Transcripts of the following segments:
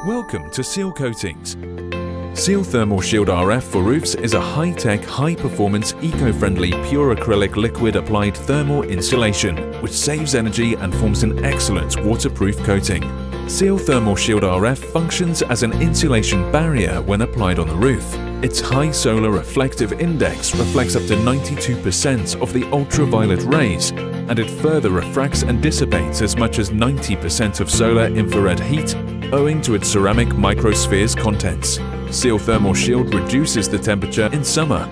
Welcome to Seal Coatings. Seal Thermal Shield RF for roofs is a high-tech, high-performance, eco-friendly, pure acrylic liquid applied thermal insulation, which saves energy and forms an excellent waterproof coating. Seal Thermal Shield RF functions as an insulation barrier when applied on the roof. Its high solar reflective index reflects up to 92% of the ultraviolet rays, and it further refracts and dissipates as much as 90% of solar infrared heat owing to its ceramic microspheres contents. Seal Thermal Shield reduces the temperature in summer,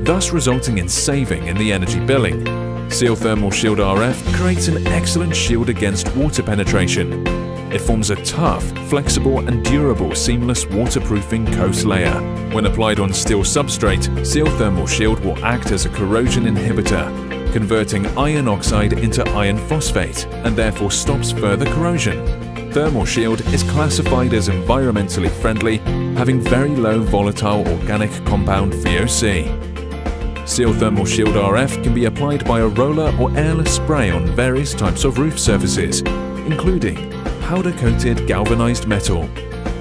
thus resulting in saving in the energy billing. Seal Thermal Shield RF creates an excellent shield against water penetration. It forms a tough, flexible and durable seamless waterproofing coat layer. When applied on steel substrate, Seal Thermal Shield will act as a corrosion inhibitor, converting iron oxide into iron phosphate and therefore stops further corrosion. Thermal Shield is classified as environmentally friendly, having very low volatile organic compound VOC. Seal Thermal Shield RF can be applied by a roller or airless spray on various types of roof surfaces, including powder-coated galvanized metal,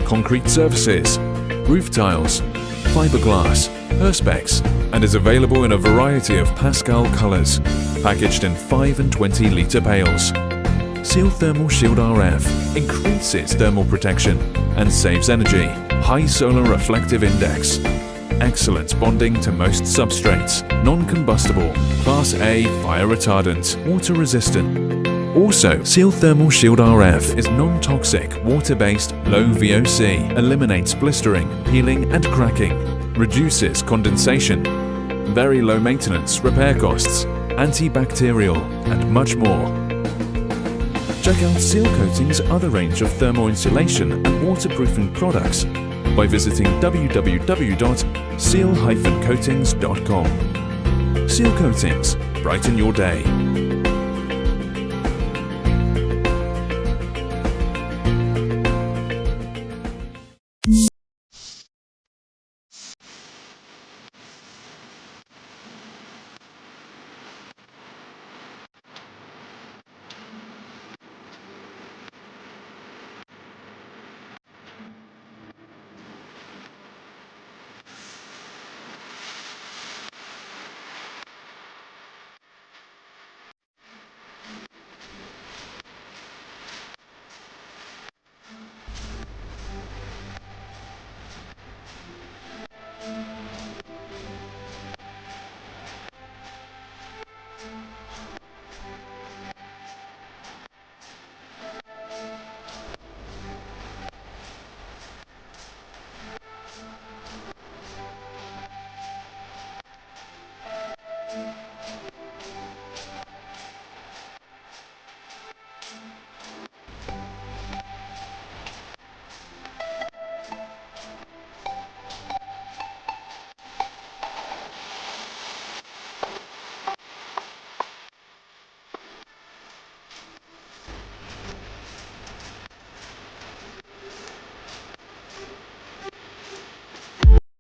concrete surfaces, roof tiles, fiberglass, perspex, and is available in a variety of Pascal colors, packaged in 5 and 20 litre pails. Seal Thermal Shield RF increases thermal protection and saves energy. High solar reflective index. Excellent bonding to most substrates. Non-combustible. Class A fire retardant. Water resistant. Also, Seal Thermal Shield RF is non-toxic, water-based, low VOC, eliminates blistering, peeling and cracking, reduces condensation, very low maintenance, repair costs, antibacterial and much more. Check out Seal Coatings' other range of thermal insulation and waterproofing products by visiting www.seal-coatings.com. Seal Coatings, brighten your day.